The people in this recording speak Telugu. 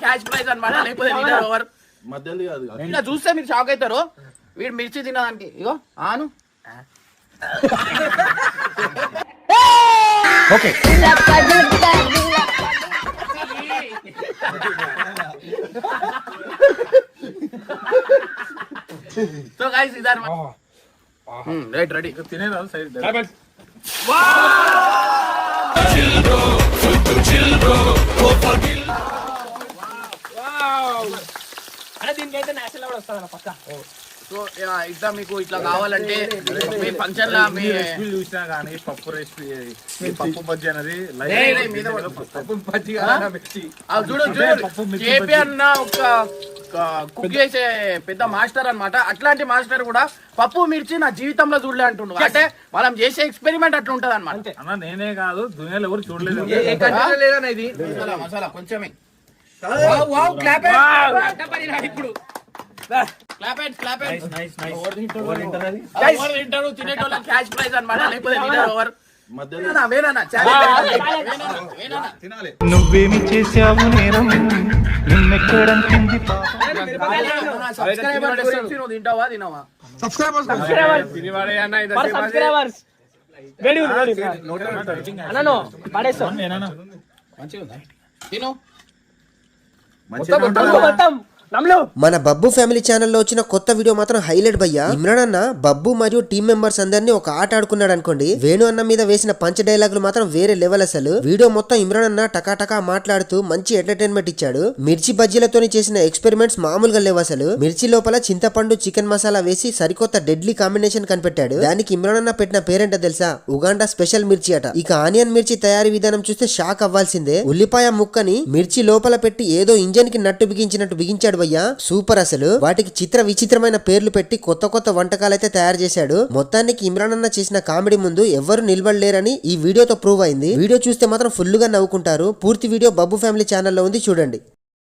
క్యాష్ ప్రైజ్ అన్నమాట, లేకపోతే ఓవర్ మధ్యలో కాదు. ఇలా చూస్తే మీరు షాక్ అవుతారు. వీడు మిర్చి తినడానికి ఇగో ఆను ఓకే సో గైస్ ఇదన్నమాట. రైట్ రెడీ తినేదా సైడ్ దీనికైతే నేషనల్ అవార్డు వస్తుంది పక్క. సో ఇట్లా మీకు ఇట్లా కావాలంటే మీ ఫంక్షన్ లా మీ రెసిపీ చూసినా కానీ పప్పు రెసిపీ పప్పు బజ్జీ అనేది పప్పు బజ్జీ చూడు కేపీ అన్న ఒక కుక్ చేసే పెద్ద మాస్టర్ అన్నమాట. అట్లాంటి మాస్టర్ కూడా పప్పు మిర్చి నా జీవితంలో చూడలే అంటుండు. అంటే మనం చేసే ఎక్స్పెరిమెంట్ అట్లా ఉంటది అనమాట. అన్న నేనే కాదు దునియాలో ఎవరు చూడలేదు. ఇది మసాలా కొంచెమే ఇప్పుడు తినేటోళ్ళ క్యాష్ ప్రైజ్ అన్నమాట, లేకపోతే ఓవర్ నువ్వేమి చేసావు నేరం నిన్నెక్కడంటుంది తింటావా తినవా తిను మన బబ్బు ఫ్యామిలీ ఛానల్లో వచ్చిన కొత్త వీడియో మాత్రం హైలైట్ భయ్యా. ఇమ్రాన్ అన్న బబ్బు మరియు టీం మెంబర్స్ అందరినీ ఒక ఆట ఆడుకున్నాడు అనుకోండి. వేణు అన్న మీద వేసిన పంచ డైలాగులు మాత్రం వేరే లెవెల్. అసలు వీడియో మొత్తం ఇమ్రాన్ అన్న టకాటకా మాట్లాడుతూ మంచి ఎంటర్టైన్మెంట్ ఇచ్చాడు. మిర్చి బజ్జీలతో చేసిన ఎక్స్పెరిమెంట్స్ మామూలుగా లేవు. అసలు మిర్చి లోపల చింతపండు చికెన్ మసాలా వేసి సరికొత్త డెడ్లీ కాంబినేషన్ కనిపెట్టాడు. దానికి ఇమ్రాన్ అన్న పెట్టిన పేరేంటో తెలుసా? ఉగాండా స్పెషల్ మిర్చి అట. ఇక ఆనియన్ మిర్చి తయారీ విధానం చూస్తే షాక్ అవ్వాల్సిందే. ఉల్లిపాయ ముక్కని మిర్చి లోపల పెట్టి ఏదో ఇంజన్ కి నట్టు బిగించినట్టు బిగించాడు భయ్యా. సూపర్. అసలు వాటికి చిత్ర విచిత్రమైన పేర్లు పెట్టి కొత్త కొత్త వంటకాలు అయితే తయారు చేశాడు. మొత్తానికి ఇమ్రాన్ అన్న చేసిన కామెడీ ముందు ఎవ్వరు నిలబడలేరని ఈ వీడియోతో ప్రూవ్ అయింది. వీడియో చూస్తే మాత్రం ఫుల్ గా నవ్వుకుంటారు. పూర్తి వీడియో బబ్బు ఫ్యామిలీ ఛానల్లో ఉంది, చూడండి.